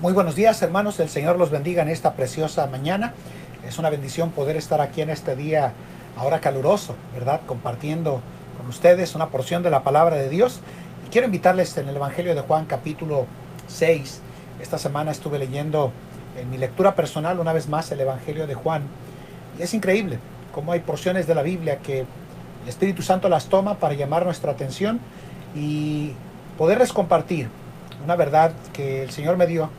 Muy buenos días, hermanos. El Señor los bendiga en esta preciosa mañana. Es una bendición poder estar aquí en este día ahora caluroso, ¿verdad? Compartiendo con ustedes una porción de la palabra de Dios. Y quiero invitarles en el Evangelio de Juan capítulo 6. Esta semana estuve leyendo en mi lectura personal una vez más el Evangelio de Juan. Y es increíble cómo hay porciones de la Biblia que el Espíritu Santo las toma para llamar nuestra atención y poderles compartir una verdad que el Señor me dio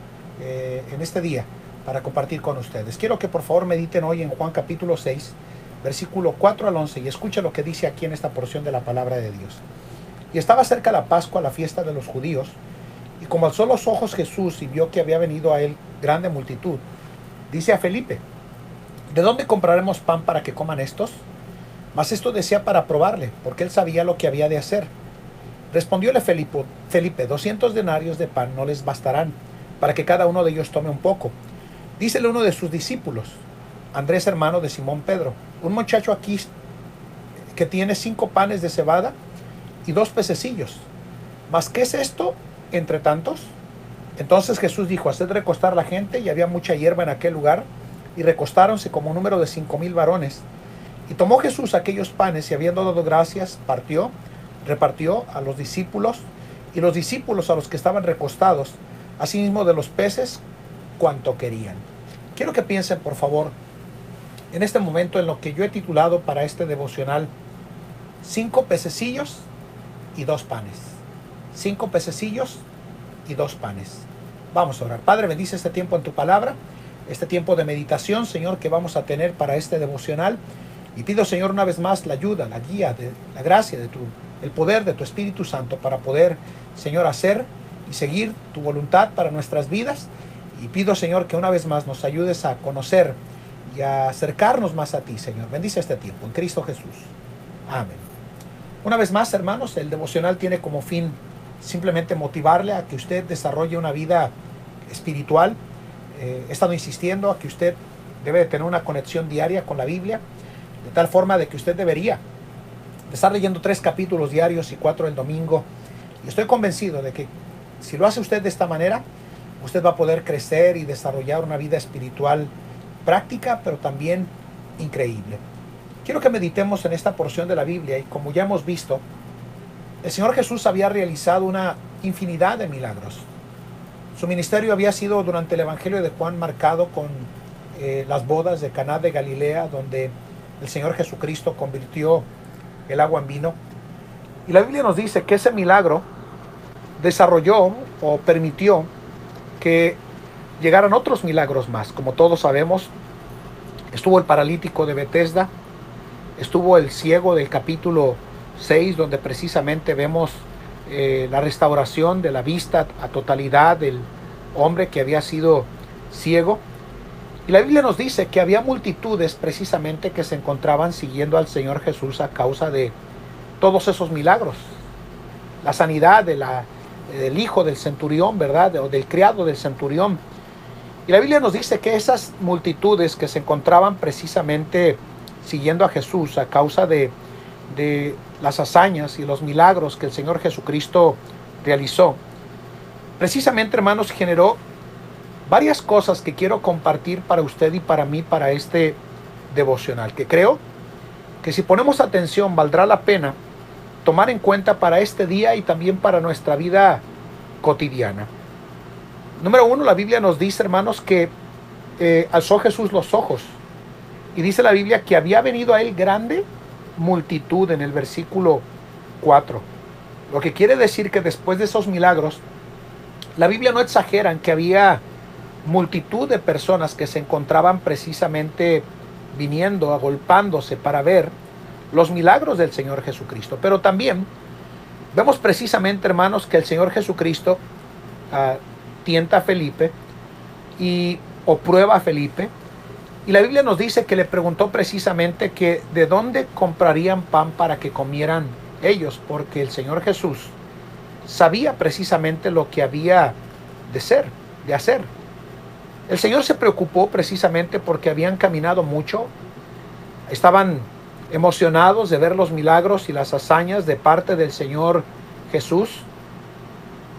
en este día para compartir con ustedes. Quiero que por favor mediten hoy en Juan capítulo 6, versículo 4 al 11, y escuchen lo que dice aquí en esta porción de la palabra de Dios. Y estaba cerca la Pascua, la fiesta de los judíos, y como alzó los ojos Jesús y vio que había venido a él grande multitud, dice a Felipe: ¿de dónde compraremos pan para que coman estos? Mas esto decía para probarle, porque él sabía lo que había de hacer. Respondióle Felipe: 200 denarios de pan no les bastarán para que cada uno de ellos tome un poco. Dícele uno de sus discípulos, Andrés, hermano de Simón Pedro: un muchacho aquí que tiene 5 panes de cebada y 2 pececillos. ¿Mas qué es esto entre tantos? Entonces Jesús dijo: haced recostar la gente. Y había mucha hierba en aquel lugar, y recostáronse como número de 5,000 varones. Y tomó Jesús aquellos panes, y habiendo dado gracias, repartió a los discípulos, y los discípulos a los que estaban recostados, asimismo de los peces, cuanto querían. Quiero que piensen, por favor, en este momento en lo que yo he titulado para este devocional: 5 pececillos y 2 panes. 5 pececillos y 2 panes. Vamos a orar. Padre, bendice este tiempo en tu palabra, este tiempo de meditación, Señor, que vamos a tener para este devocional. Y pido, Señor, una vez más la ayuda, la guía, la gracia el poder de tu Espíritu Santo para poder, Señor, hacer y seguir tu voluntad para nuestras vidas. Y pido, Señor, que una vez más nos ayudes a conocer y a acercarnos más a ti, Señor. Bendice este tiempo en Cristo Jesús. Amén. Una vez más, hermanos, el devocional tiene como fin simplemente motivarle a que usted desarrolle una vida espiritual. He estado insistiendo a que usted debe de tener una conexión diaria con la Biblia, de tal forma de que usted debería de estar leyendo 3 capítulos diarios y 4 el domingo. Y estoy convencido de que si lo hace usted de esta manera, usted va a poder crecer y desarrollar una vida espiritual práctica, pero también increíble. Quiero que meditemos en esta porción de la Biblia, y como ya hemos visto, el Señor Jesús había realizado una infinidad de milagros. Su ministerio había sido durante el Evangelio de Juan marcado con las bodas de Caná de Galilea, donde el Señor Jesucristo convirtió el agua en vino. Y la Biblia nos dice que ese milagro desarrolló o permitió que llegaran otros milagros más. Como todos sabemos, estuvo el paralítico de Betesda, estuvo el ciego del capítulo 6, donde precisamente vemos la restauración de la vista a totalidad del hombre que había sido ciego. Y la Biblia nos dice que había multitudes precisamente que se encontraban siguiendo al Señor Jesús a causa de todos esos milagros. La sanidad del hijo del centurión, ¿verdad? O del criado del centurión. Y la Biblia nos dice que esas multitudes que se encontraban precisamente siguiendo a Jesús a causa de las hazañas y los milagros que el Señor Jesucristo realizó, precisamente, hermanos, generó varias cosas que quiero compartir para usted y para mí para este devocional, que creo que si ponemos atención valdrá la pena tomar en cuenta para este día y también para nuestra vida cotidiana. Número 1, la Biblia nos dice, hermanos, que alzó Jesús los ojos, y dice la Biblia que había venido a él grande multitud en el versículo 4. Lo que quiere decir que después de esos milagros, la Biblia no exagera en que había multitud de personas que se encontraban precisamente viniendo, agolpándose para ver los milagros del Señor Jesucristo. Pero también vemos precisamente, hermanos, que el Señor Jesucristo tienta a Felipe o prueba a Felipe. Y la Biblia nos dice que le preguntó precisamente que de dónde comprarían pan para que comieran ellos, porque el Señor Jesús sabía precisamente lo que había de hacer. El Señor se preocupó precisamente porque habían caminado mucho, estaban emocionados de ver los milagros y las hazañas de parte del Señor Jesús,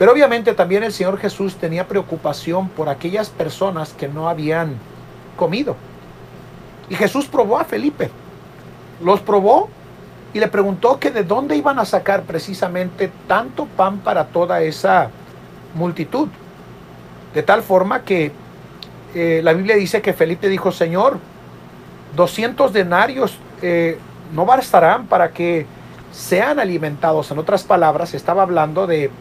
Pero obviamente también el Señor Jesús tenía preocupación por aquellas personas que no habían comido. Y Jesús probó a Felipe, los probó y le preguntó que de dónde iban a sacar precisamente tanto pan para toda esa multitud. De tal forma que la Biblia dice que Felipe dijo: Señor, 200 denarios no bastarán para que sean alimentados. En otras palabras, estaba hablando de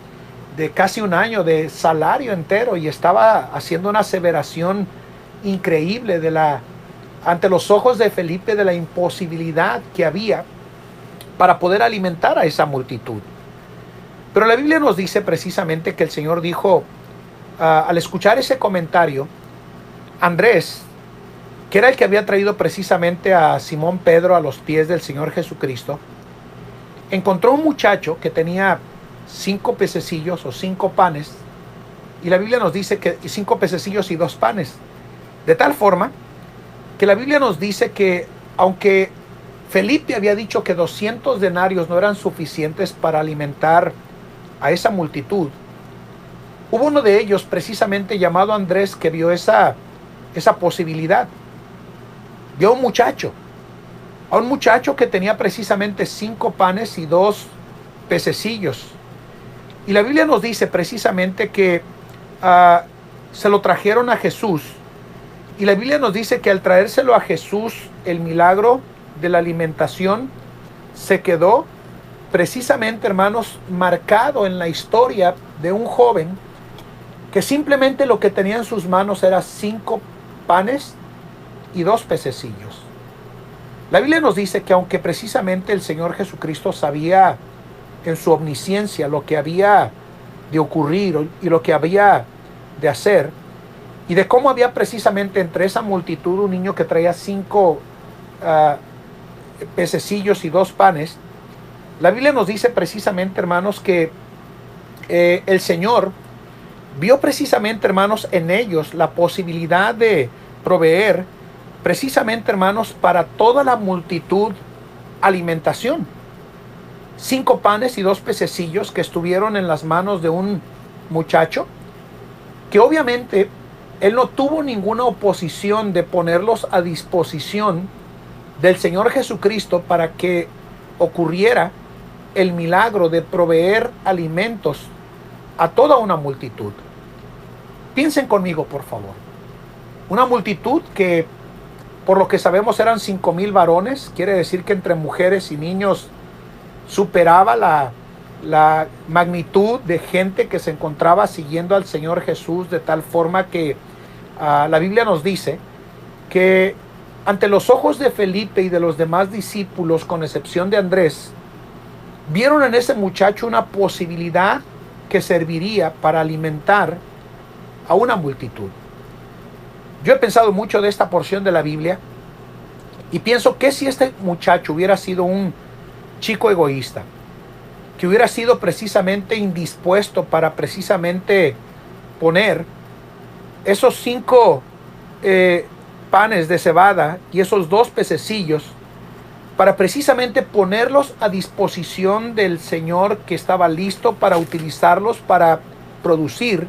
casi un año de salario entero, y estaba haciendo una aseveración increíble ante los ojos de Felipe, de la imposibilidad que había para poder alimentar a esa multitud. Pero la Biblia nos dice precisamente que el Señor dijo, al escuchar ese comentario, Andrés, que era el que había traído precisamente a Simón Pedro a los pies del Señor Jesucristo, encontró un muchacho que tenía 5 pececillos o 5 panes, y la Biblia nos dice que 5 pececillos y 2 panes, de tal forma que la Biblia nos dice que aunque Felipe había dicho que 200 denarios no eran suficientes para alimentar a esa multitud, hubo uno de ellos precisamente llamado Andrés que vio esa posibilidad. Vio a un muchacho que tenía precisamente 5 panes y 2 pececillos. Y la Biblia nos dice precisamente que se lo trajeron a Jesús. Y la Biblia nos dice que al traérselo a Jesús, el milagro de la alimentación se quedó precisamente, hermanos, marcado en la historia de un joven que simplemente lo que tenía en sus manos era 5 panes y 2 pececillos. La Biblia nos dice que aunque precisamente el Señor Jesucristo sabía en su omnisciencia lo que había de ocurrir y lo que había de hacer, y de cómo había precisamente entre esa multitud un niño que traía 5 pececillos y 2 panes, la Biblia nos dice precisamente, hermanos, que el Señor vio precisamente, hermanos, en ellos la posibilidad de proveer precisamente, hermanos, para toda la multitud alimentación. 5 panes y 2 pececillos que estuvieron en las manos de un muchacho que obviamente él no tuvo ninguna oposición de ponerlos a disposición del Señor Jesucristo para que ocurriera el milagro de proveer alimentos a toda una multitud. Piensen conmigo, por favor. Una multitud que, por lo que sabemos, eran 5,000 varones. Quiere decir que entre mujeres y niños superaba la magnitud de gente que se encontraba siguiendo al Señor Jesús, de tal forma que la Biblia nos dice que ante los ojos de Felipe y de los demás discípulos, con excepción de Andrés, vieron en ese muchacho una posibilidad que serviría para alimentar a una multitud. Yo he pensado mucho de esta porción de la Biblia y pienso que si este muchacho hubiera sido un chico egoísta, que hubiera sido precisamente indispuesto para precisamente poner esos 5 panes de cebada y esos 2 pececillos para precisamente ponerlos a disposición del Señor, que estaba listo para utilizarlos para producir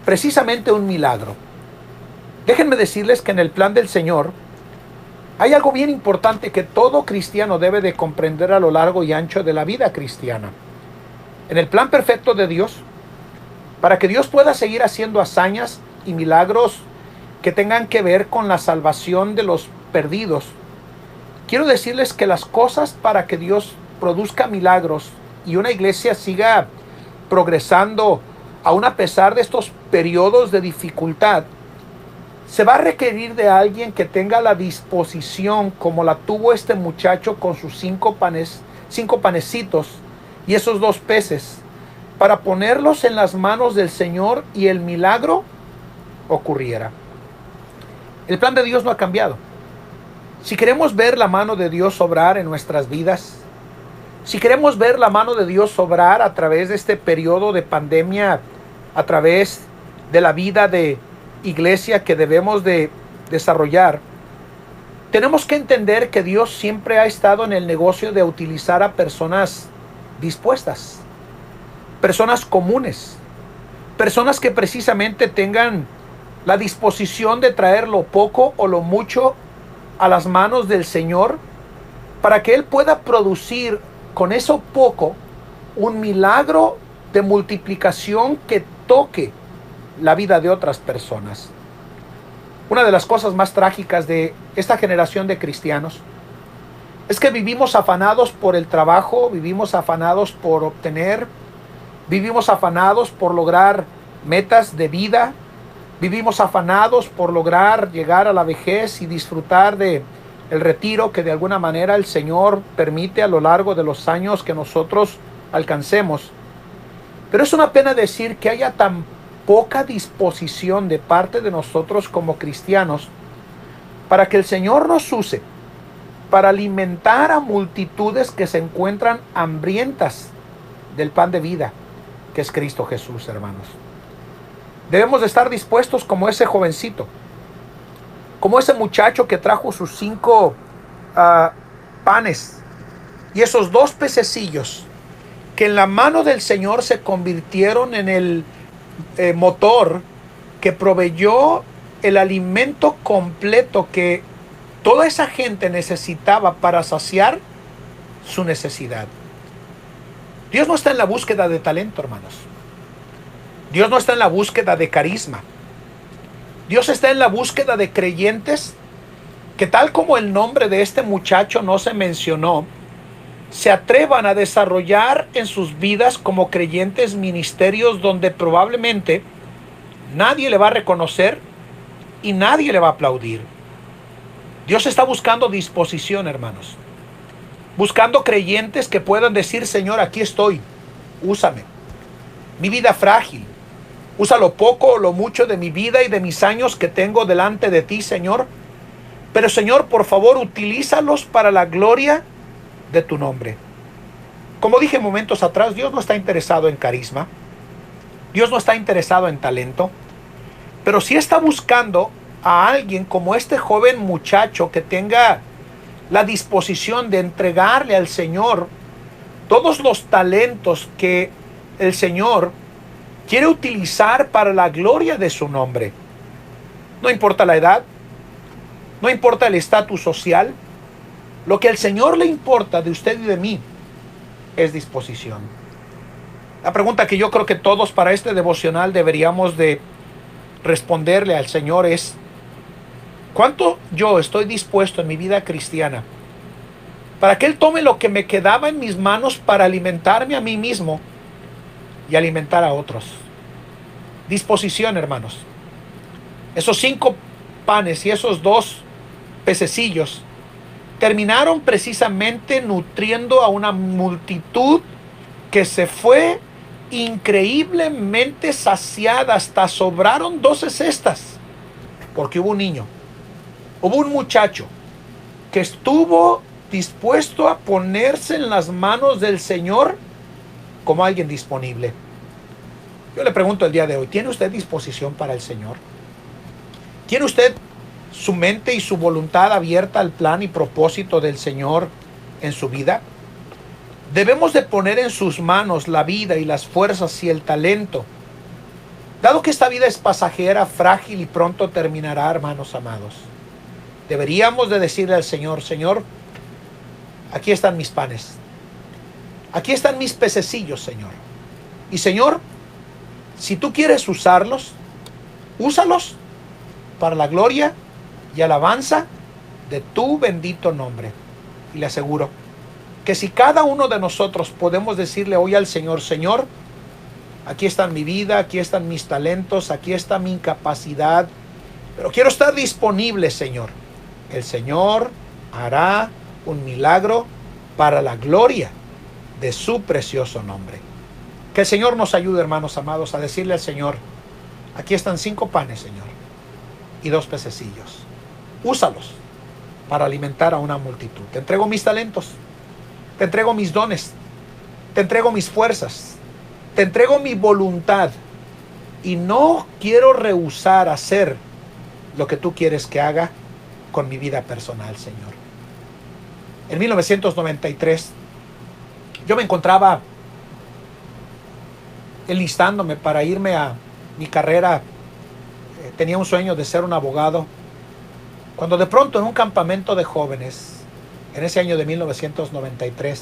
precisamente un milagro. Déjenme decirles que en el plan del Señor hay algo bien importante que todo cristiano debe de comprender a lo largo y ancho de la vida cristiana. En el plan perfecto de Dios, para que Dios pueda seguir haciendo hazañas y milagros que tengan que ver con la salvación de los perdidos, quiero decirles que las cosas para que Dios produzca milagros y una iglesia siga progresando aún a pesar de estos periodos de dificultad, se va a requerir de alguien que tenga la disposición como la tuvo este muchacho con sus 5 panecitos y esos 2 peces, para ponerlos en las manos del Señor y el milagro ocurriera. El plan de Dios no ha cambiado. Si queremos ver la mano de Dios obrar en nuestras vidas, si queremos ver la mano de Dios obrar a través de este periodo de pandemia, a través de la vida de iglesia que debemos de desarrollar, tenemos que entender que Dios siempre ha estado en el negocio de utilizar a personas dispuestas. personas comunes, personas que precisamente tengan la disposición de traer lo poco o lo mucho a las manos del Señor, para que Él pueda producir con eso poco un milagro de multiplicación que toque la vida de otras personas. Una de las cosas más trágicas de esta generación de cristianos es que vivimos afanados por el trabajo, vivimos afanados por obtener, vivimos afanados por lograr metas de vida, vivimos afanados por lograr llegar a la vejez y disfrutar de el retiro que de alguna manera el Señor permite a lo largo de los años que nosotros alcancemos. Pero es una pena decir que haya tan poca disposición de parte de nosotros como cristianos para que el Señor nos use para alimentar a multitudes que se encuentran hambrientas del pan de vida, que es Cristo Jesús, hermanos. Debemos de estar dispuestos como ese jovencito, como ese muchacho que trajo sus 5 panes y esos 2 pececillos que en la mano del Señor se convirtieron en el motor que proveyó el alimento completo que toda esa gente necesitaba para saciar su necesidad. Dios no está en la búsqueda de talento, hermanos. Dios no está en la búsqueda de carisma. Dios está en la búsqueda de creyentes que, tal como el nombre de este muchacho no se mencionó, se atrevan a desarrollar en sus vidas como creyentes ministerios donde probablemente nadie le va a reconocer y nadie le va a aplaudir. Dios está buscando disposición, hermanos. Buscando creyentes que puedan decir: Señor, aquí estoy, úsame. Mi vida frágil. Usa lo poco o lo mucho de mi vida y de mis años que tengo delante de ti, Señor. Pero, Señor, por favor, utilízalos para la gloria de tu nombre. Como dije momentos atrás, Dios no está interesado en carisma. Dios no está interesado en talento. Pero sí está buscando a alguien como este joven muchacho que tenga la disposición de entregarle al Señor todos los talentos que el Señor quiere utilizar para la gloria de su nombre. No importa la edad, no importa el estatus social, lo que al Señor le importa de usted y de mí es disposición. La pregunta que yo creo que todos para este devocional deberíamos de responderle al Señor es: ¿cuánto yo estoy dispuesto en mi vida cristiana para que Él tome lo que me quedaba en mis manos para alimentarme a mí mismo y alimentar a otros? Disposición, hermanos. Esos 5 panes y esos 2 pececillos terminaron precisamente nutriendo a una multitud que se fue increíblemente saciada. Hasta sobraron 12 cestas, porque hubo un niño, hubo un muchacho que estuvo dispuesto a ponerse en las manos del Señor como alguien disponible. Yo le pregunto el día de hoy: ¿tiene usted disposición para el Señor? ¿Tiene usted su mente y su voluntad abierta al plan y propósito del Señor en su vida? Debemos de poner en sus manos la vida y las fuerzas y el talento. Dado que esta vida es pasajera, frágil y pronto terminará, hermanos amados, deberíamos de decirle al Señor: Señor, aquí están mis panes, aquí están mis pececillos, Señor. Y Señor, si tú quieres usarlos, úsalos para la gloria y alabanza de tu bendito nombre. Y le aseguro que si cada uno de nosotros podemos decirle hoy al Señor: Señor, aquí está mi vida, aquí están mis talentos, aquí está mi incapacidad, pero quiero estar disponible, Señor. El Señor hará un milagro para la gloria de su precioso nombre. Que el Señor nos ayude, hermanos amados, a decirle al Señor: aquí están 5 panes, Señor, y 2 pececillos. Úsalos para alimentar a una multitud. Te entrego mis talentos, te entrego mis dones, te entrego mis fuerzas, te entrego mi voluntad, y no quiero rehusar hacer lo que tú quieres que haga con mi vida personal, Señor. En 1993 yo me encontraba enlistándome para irme a mi carrera, tenía un sueño de ser un abogado, cuando de pronto en un campamento de jóvenes, en ese año de 1993,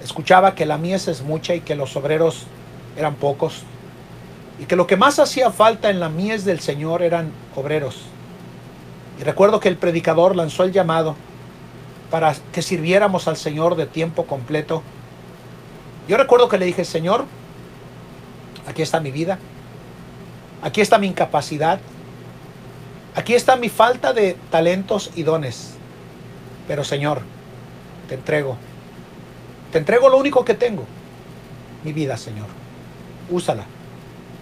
escuchaba que la mies es mucha y que los obreros eran pocos, y que lo que más hacía falta en la mies del Señor eran obreros. Y recuerdo que el predicador lanzó el llamado para que sirviéramos al Señor de tiempo completo. Yo recuerdo que le dije: Señor, aquí está mi vida, aquí está mi incapacidad, aquí está mi falta de talentos y dones, pero Señor, te entrego lo único que tengo, mi vida, Señor.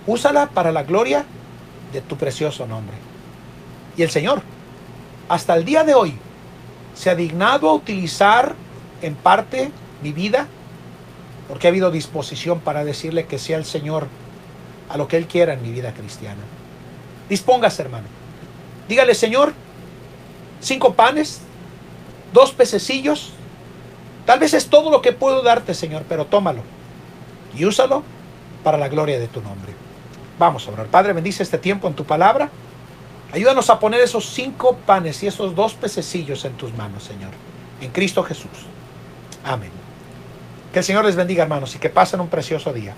Úsala para la gloria de tu precioso nombre. Y el Señor, hasta el día de hoy, se ha dignado a utilizar en parte mi vida, porque ha habido disposición para decirle que sea el Señor a lo que Él quiera en mi vida cristiana. Dispóngase, hermano. Dígale: Señor, 5 panes, 2 pececillos, tal vez es todo lo que puedo darte, Señor, pero tómalo y úsalo para la gloria de tu nombre. Vamos a orar. Padre, bendice este tiempo en tu palabra. Ayúdanos a poner esos 5 panes y esos 2 pececillos en tus manos, Señor, en Cristo Jesús. Amén. Que el Señor les bendiga, hermanos, y que pasen un precioso día.